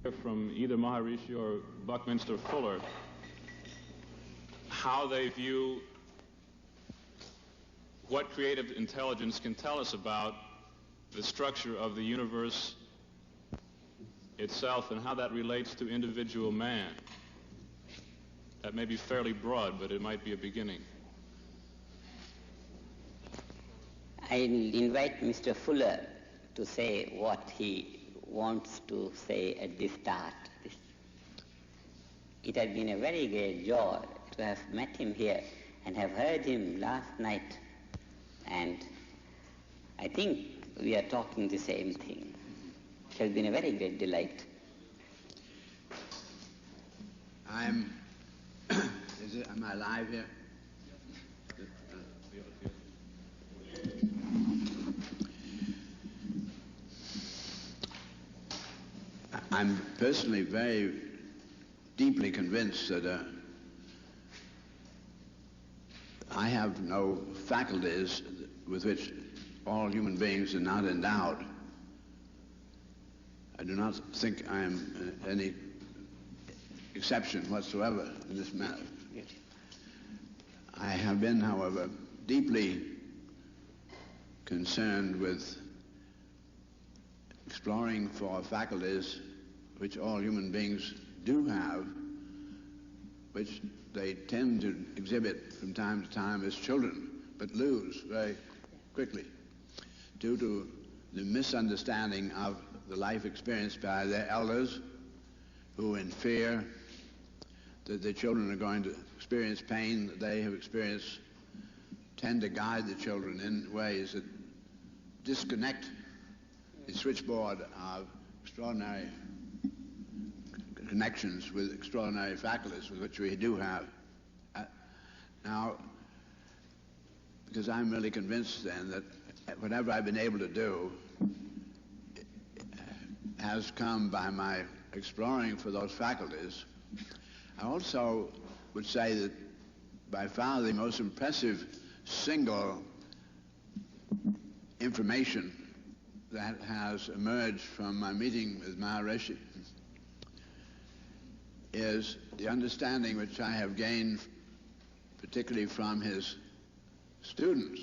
from either Maharishi or Buckminster Fuller how they view what creative intelligence can tell us about the structure of the universe itself and how that relates to individual man. That may be fairly broad, but it might be a beginning. I'll invite Mr. Fuller to say what he wants to say at the start. It has been a very great joy to have met him here and have heard him last night, and I think we are talking the same thing. It has been a very great delight. Am I live here? I'm personally very deeply convinced that I have no faculties with which all human beings are not endowed. I do not think I am any exception whatsoever in this matter. I have been, however, deeply concerned with exploring for faculties which all human beings do have, which they tend to exhibit from time to time as children, but lose very quickly due to the misunderstanding of the life experienced by their elders, who in fear that their children are going to experience pain that they have experienced, tend to guide the children in ways that disconnect the switchboard of extraordinary connections with extraordinary faculties, which we do have. Now, because I'm really convinced then that whatever I've been able to do has come by my exploring for those faculties. I also would say that by far the most impressive single information that has emerged from my meeting with Maharishi is the understanding which I have gained particularly from his students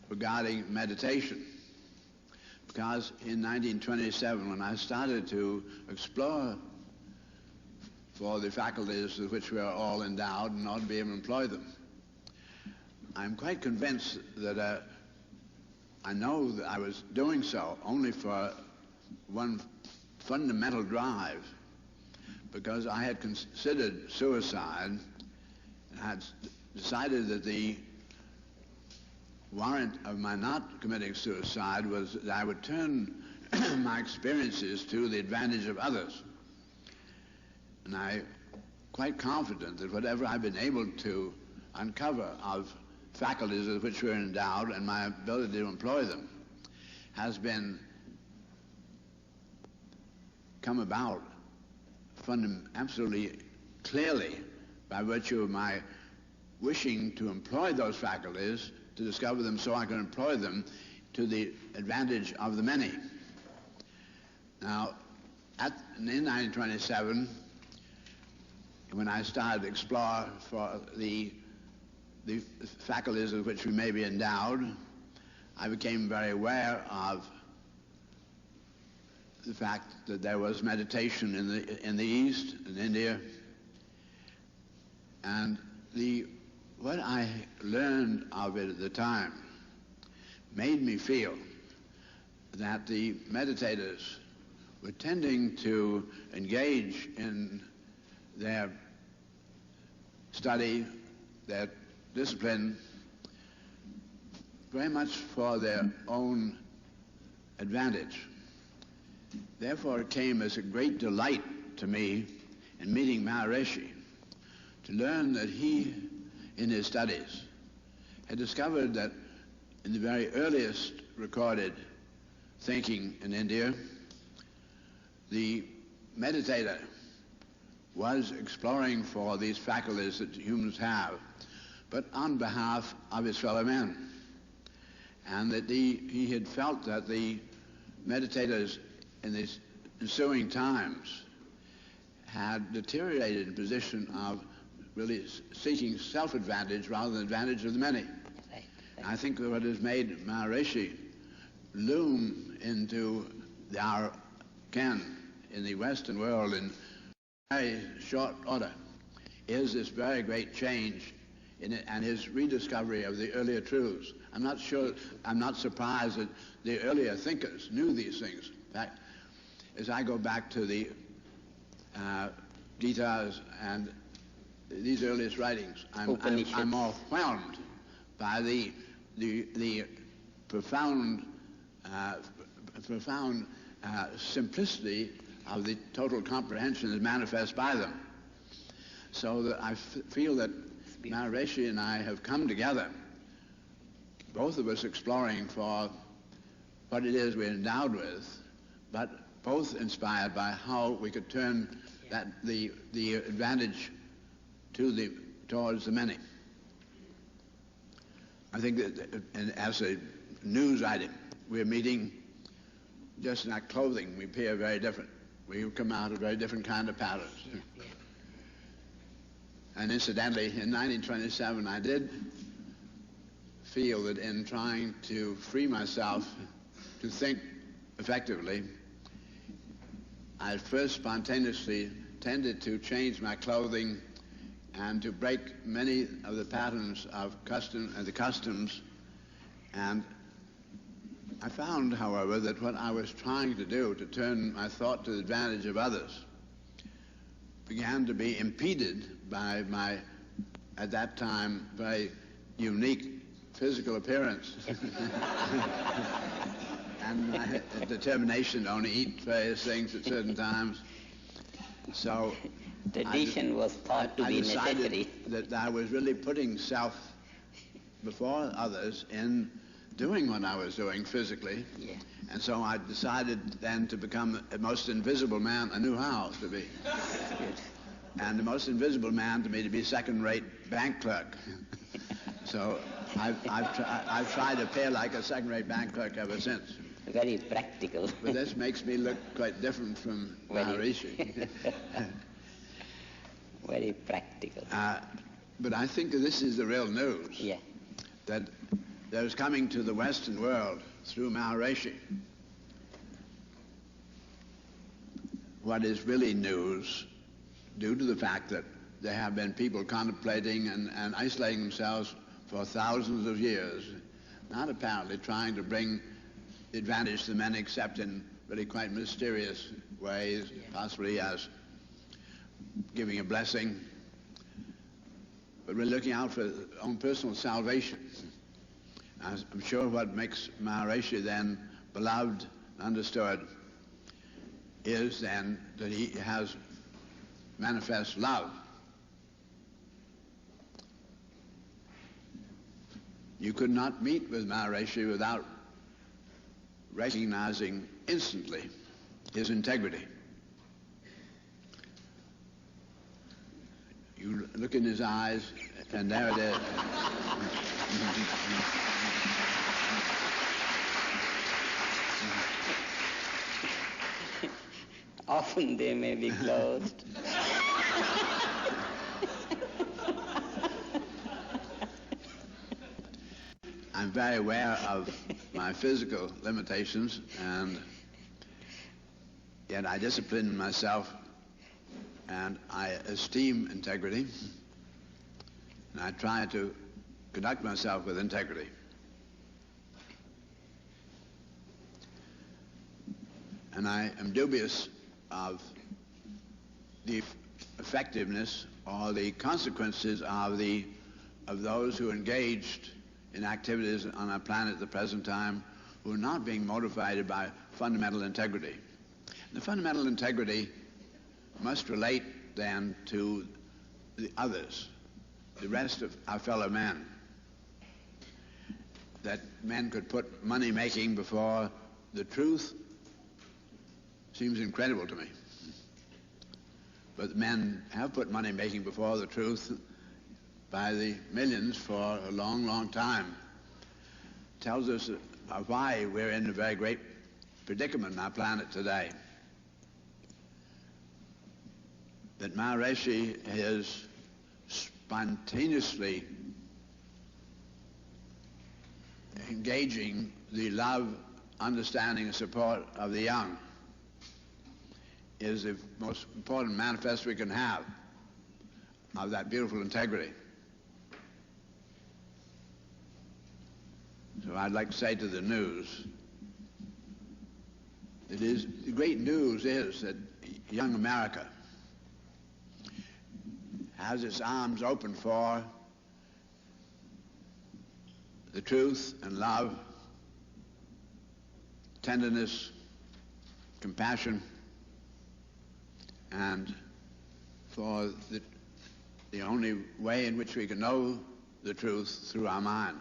regarding meditation. Because in 1927, when I started to explore for the faculties with which we are all endowed and ought to be able to employ them, I'm quite convinced that I know that I was doing so only for one fundamental drive, because I had considered suicide and had decided that the warrant of my not committing suicide was that I would turn my experiences to the advantage of others. And I'm quite confident that whatever I've been able to uncover of faculties with which we're endowed and my ability to employ them has been come about absolutely clearly by virtue of my wishing to employ those faculties, to discover them so I can employ them to the advantage of the many. Now, in 1927, when I started to explore for the faculties with which we may be endowed, I became very aware of the fact that there was meditation in the East, in India, and what I learned of it at the time made me feel that the meditators were tending to engage in their study, their discipline, very much for their own advantage. Therefore, it came as a great delight to me in meeting Maharishi to learn that he, in his studies, had discovered that in the very earliest recorded thinking in India, the meditator was exploring for these faculties that humans have, but on behalf of his fellow men. And that he had felt that the meditators in ensuing times had deteriorated in position of really seeking self-advantage rather than advantage of the many. Right. I think that what has made Maharishi loom into our ken in the Western world in very short order is this very great change in it and his rediscovery of the earlier truths. I'm not surprised that the earlier thinkers knew these things. In fact, as I go back to the Gitas and these earliest writings, I'm overwhelmed by the profound simplicity of the total comprehension that manifests by them. So that I feel that Maharishi and I have come together, both of us exploring for what it is we're endowed with, but both inspired by how we could turn the advantage towards the many. I think that as a news item, we're meeting just in our clothing. We appear very different. We come out of very different kind of patterns. Yeah, yeah. And incidentally, in 1927, I did feel that in trying to free myself to think effectively, I first spontaneously tended to change my clothing and to break many of the patterns of the customs. And I found, however, that what I was trying to do to turn my thought to the advantage of others began to be impeded by my, at that time, very unique physical appearance and my determination to only eat various things at certain times. So tradition was thought to be necessary. That I was really putting self before others in doing what I was doing physically. Yeah. And so I decided then to become the most invisible man I knew how to be. And the most invisible man to me to be second-rate bank clerk. So I've tried to appear like a second-rate bank clerk ever since. Very practical. But this makes me look quite different from Maharishi. Very practical. But I think that this is the real news. Yeah. That there's coming to the Western world through Maharishi what is really news, due to the fact that there have been people contemplating and isolating themselves for thousands of years, not apparently trying to bring advantage to men except in really quite mysterious ways, possibly as giving a blessing, but really looking out for their own personal salvation. I'm sure what makes Maharishi then beloved and understood is then that he has manifest love. You could not meet with Maharishi without recognizing instantly his integrity. You look in his eyes, and there it is. Often they may be closed. I'm very aware of my physical limitations, and yet I discipline myself, and I esteem integrity, and I try to conduct myself with integrity. And I am dubious of the effectiveness or the consequences of those who engaged in activities on our planet at the present time who are not being motivated by fundamental integrity. The fundamental integrity must relate then to the others, the rest of our fellow men. That men could put money making before the truth seems incredible to me. But men have put money making before the truth by the millions for a long, long time. Tells us why we're in a very great predicament on our planet today. that Maharishi is spontaneously engaging the love, understanding, and support of the young is the most important manifest we can have of that beautiful integrity. So I'd like to say to the news, the great news is that young America has its arms open for the truth and love, tenderness, compassion, and for the only way in which we can know the truth through our mind.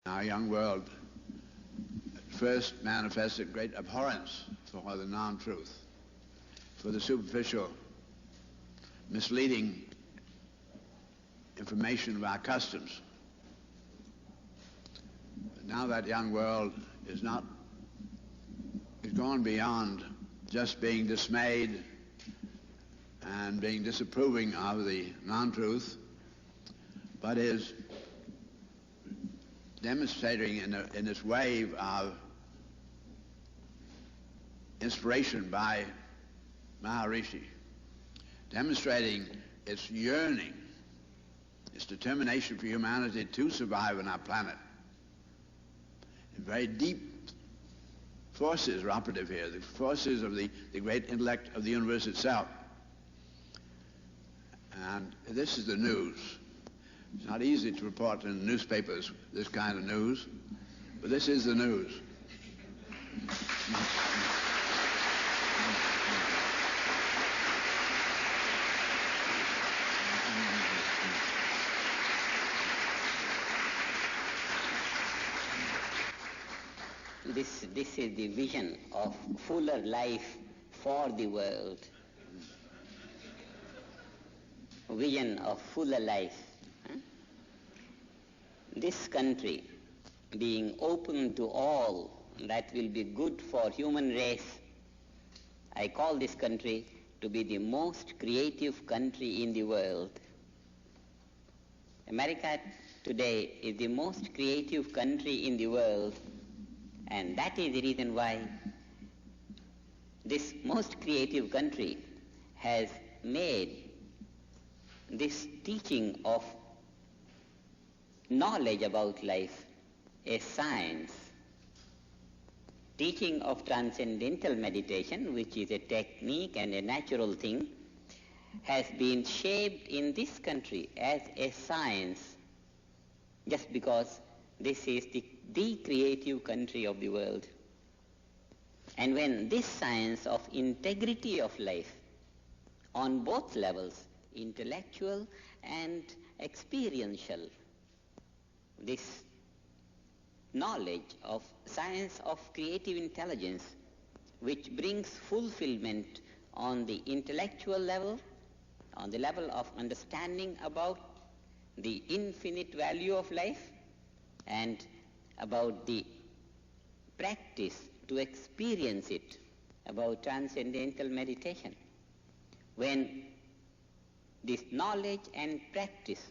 Our young world first manifested great abhorrence for the non-truth, for the superficial, misleading information of our customs. But now that young world is gone beyond just being dismayed and being disapproving of the non-truth, but is demonstrating in this wave of inspiration by Maharishi, demonstrating its yearning, its determination for humanity to survive on our planet. And very deep forces are operative here, the forces of the great intellect of the universe itself. And this is the news. It's not easy to report in the newspapers this kind of news, but this is the news. This is the vision of fuller life for the world. Vision of fuller life. This country being open to all that will be good for human race, I call this country to be the most creative country in the world. America today is the most creative country in the world, and that is the reason why this most creative country has made this teaching of knowledge about life a science. Teaching of transcendental meditation, which is a technique and a natural thing, has been shaped in this country as a science, just because this is the creative country of the world. And when this science of integrity of life on both levels, intellectual and experiential, this knowledge of science of creative intelligence, which brings fulfillment on the intellectual level, on the level of understanding about the infinite value of life, and about the practice to experience it, about transcendental meditation. When this knowledge and practice,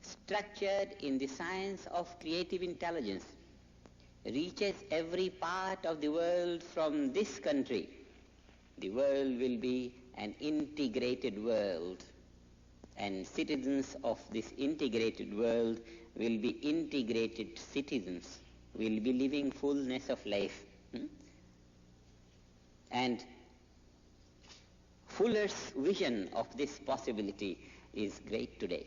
structured in the science of creative intelligence, reaches every part of the world from this country, the world will be an integrated world, and citizens of this integrated world will be integrated citizens, will be living fullness of life. And Fuller's vision of this possibility is great today.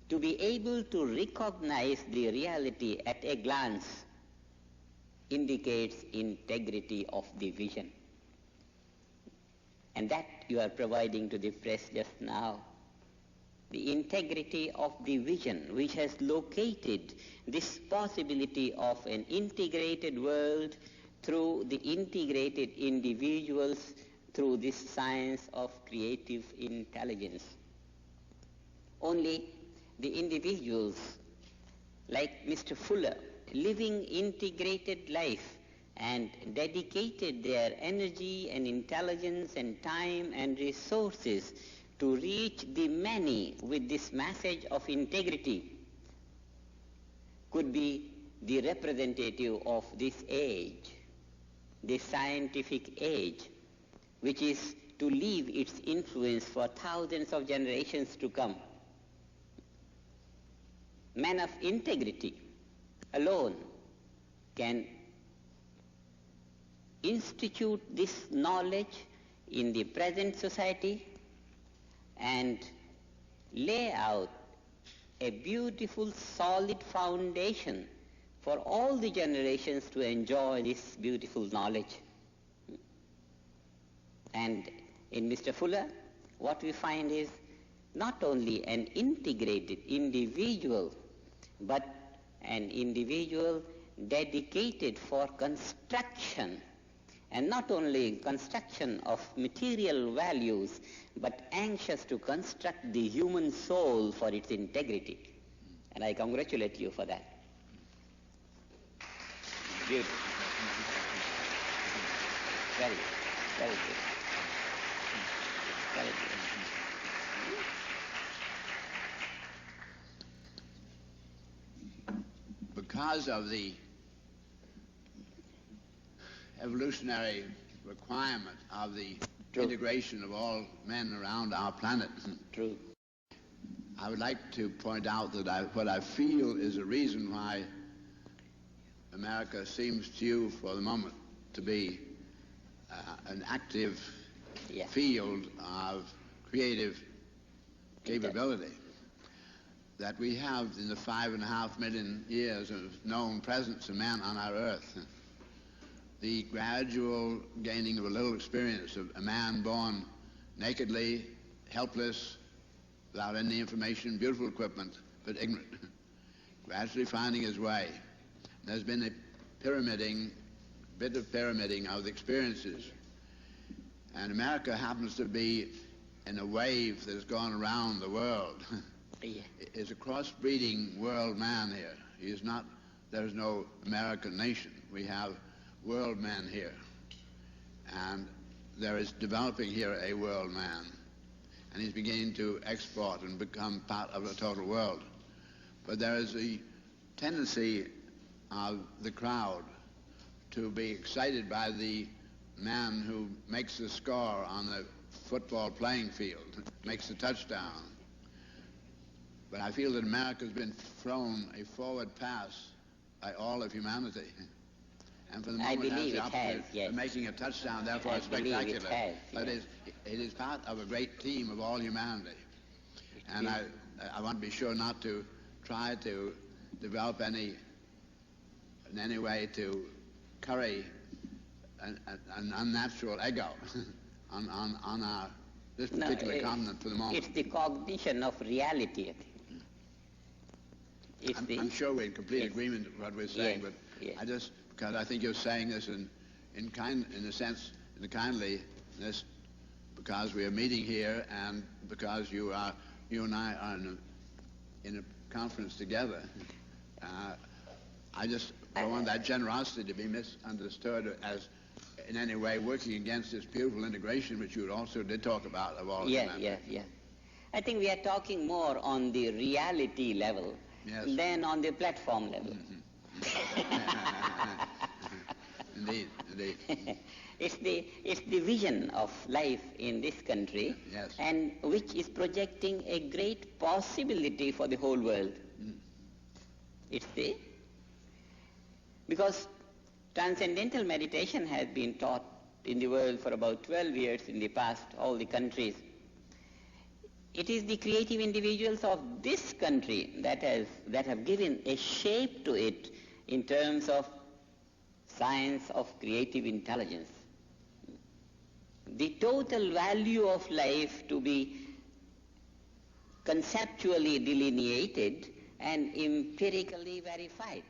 To be able to recognize the reality at a glance indicates integrity of the vision. And that you are providing to the press just now. The integrity of the vision, which has located this possibility of an integrated world through the integrated individuals, through this science of creative intelligence. Only the individuals, like Mr. Fuller, living integrated life and dedicated their energy and intelligence and time and resources to reach the many with this message of integrity could be the representative of this age, this scientific age, which is to leave its influence for thousands of generations to come. Men of integrity alone can institute this knowledge in the present society and lay out a beautiful, solid foundation for all the generations to enjoy this beautiful knowledge. And in Mr. Fuller, what we find is not only an integrated individual, but an individual dedicated for construction, and not only construction of material values, but anxious to construct the human soul for its integrity. And I congratulate you for that. Beautiful. Very good. Very good. Very good. Because of the evolutionary requirement of the True. integration of all men around our planet, True. I would like to point out that what I feel is a reason why America seems to you, for the moment, to be an active field of creative capability. That we have, in the 5.5 million years of known presence of man on our earth, the gradual gaining of a little experience of a man born nakedly, helpless, without any information, beautiful equipment, but ignorant, gradually finding his way. There's been a bit of pyramiding of the experiences. And America happens to be in a wave that has gone around the world. Is a crossbreeding world man here. He is not, there is no American nation. We have world men here. And there is developing here a world man. And he's beginning to export and become part of the total world. But there is a tendency of the crowd to be excited by the man who makes the score on the football playing field, makes the touchdown. But I feel that America's been thrown a forward pass by all of humanity. And for the moment has the opportunity of making a touchdown, therefore it's spectacular. But it is part of a great team of all humanity. And I want to be sure not to try to develop in any way to curry an unnatural ego on this particular continent for the moment. It's the cognition of reality, I think. I'm sure we're in complete agreement with what we're saying, but I just, because I think you're saying this in a kindliness, because we are meeting here and because you and I are in a conference together. I just don't want that generosity to be misunderstood as in any way working against this beautiful integration, which you also did talk about of all of them. Yeah. I think we are talking more on the reality level than on the platform level. Indeed. It's the vision of life in this country, and which is projecting a great possibility for the whole world. Because transcendental meditation has been taught in the world for about 12 years in the past, all the countries. It is the creative individuals of this country that have given a shape to it in terms of science of creative intelligence. The total value of life to be conceptually delineated and empirically verified.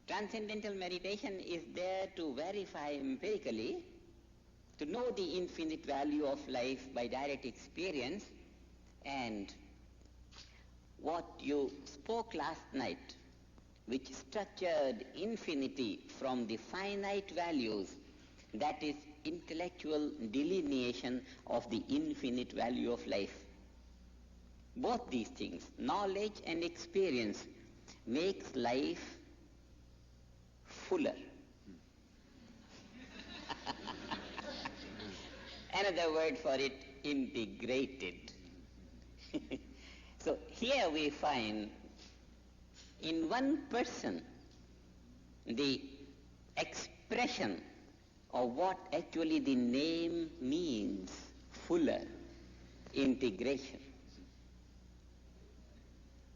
Transcendental meditation is there to verify empirically, to know the infinite value of life by direct experience. And what you spoke last night which structured infinity from the finite values, that is intellectual delineation of the infinite value of life. Both these things, knowledge and experience, makes life fuller. Another word for it, integrated. So here we find in one person the expression of what actually the name means, fuller, integration.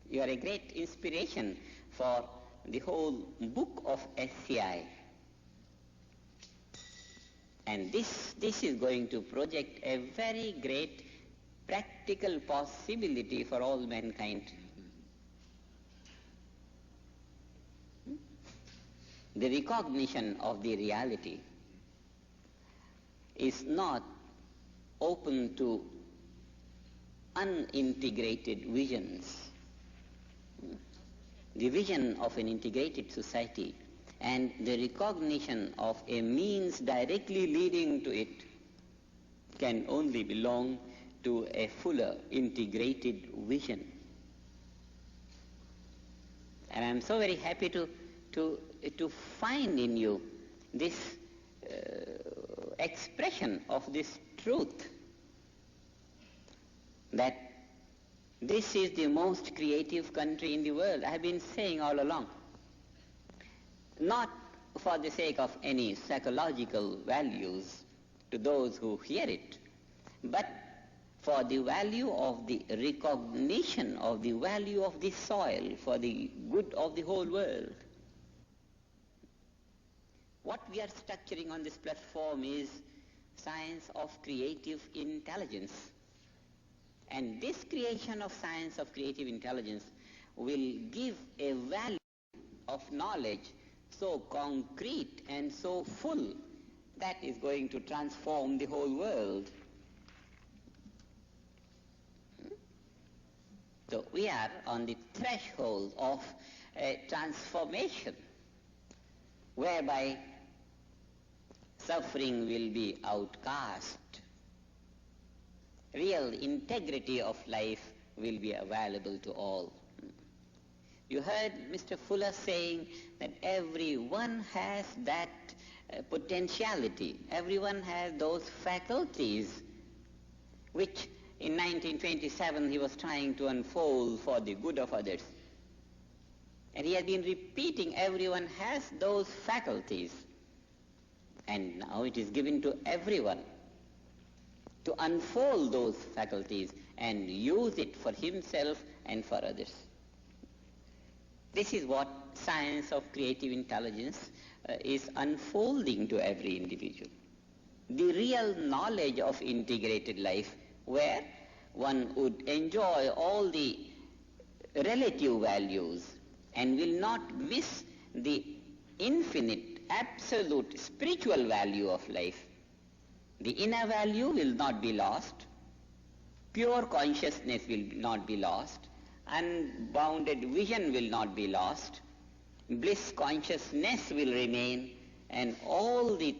You are a great inspiration for the whole book of SCI. And this is going to project a very great practical possibility for all mankind. The recognition of the reality is not open to unintegrated visions. The vision of an integrated society and the recognition of a means directly leading to it can only belong to a fuller integrated vision. And I'm so very happy to find in you this expression of this truth, that this is the most creative country in the world. I have been saying all along, not for the sake of any psychological values to those who hear it, but for the value of the recognition of the value of the soil, for the good of the whole world. What we are structuring on this platform is science of creative intelligence. And this creation of science of creative intelligence will give a value of knowledge so concrete and so full that is going to transform the whole world. So we are on the threshold of a transformation whereby suffering will be outcast. Real integrity of life will be available to all. You heard Mr. Fuller saying that everyone has that potentiality. Everyone has those faculties which in 1927 he was trying to unfold for the good of others. And he has been repeating everyone has those faculties. And now it is given to everyone to unfold those faculties and use it for himself and for others. This is what science of creative intelligence is unfolding to every individual. The real knowledge of integrated life, where one would enjoy all the relative values and will not miss the infinite, absolute spiritual value of life. The inner value will not be lost, pure consciousness will not be lost, unbounded vision will not be lost, bliss consciousness will remain, and all the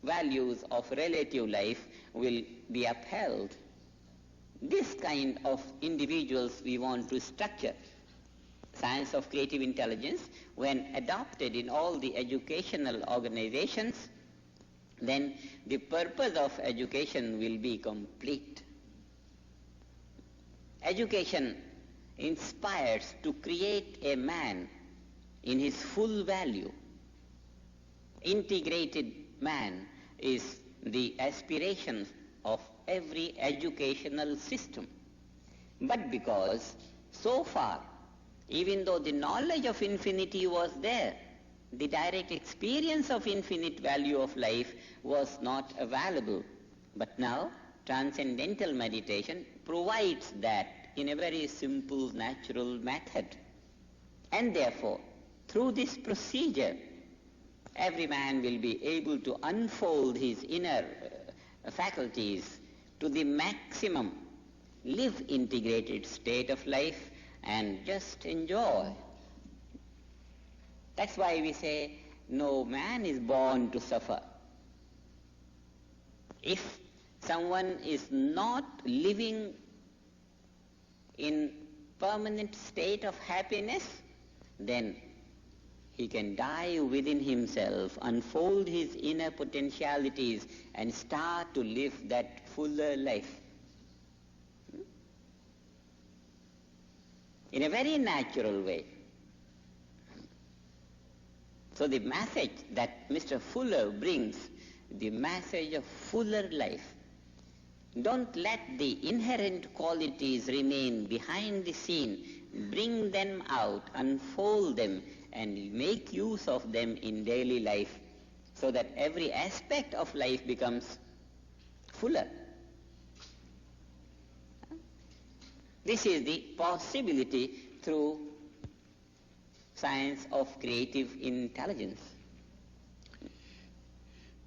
values of relative life will be upheld. This kind of individuals we want to structure. Science of creative intelligence, when adopted in all the educational organizations, then the purpose of education will be complete. Education inspires to create a man in his full value. Integrated man is the aspiration of every educational system. But because so far, even though the knowledge of infinity was there, the direct experience of infinite value of life was not available. But now, transcendental meditation provides that in a very simple, natural method. And therefore, through this procedure, every man will be able to unfold his inner faculties to the maximum, live integrated state of life, and just enjoy. That's why we say no man is born to suffer. If someone is not living in permanent state of happiness, then he can dive within himself, unfold his inner potentialities and start to live that fuller life. In a very natural way. So the message that Mr. Fuller brings, the message of fuller life, don't let the inherent qualities remain behind the scene. Bring them out, unfold them, and make use of them in daily life so that every aspect of life becomes fuller. This is the possibility through science of creative intelligence.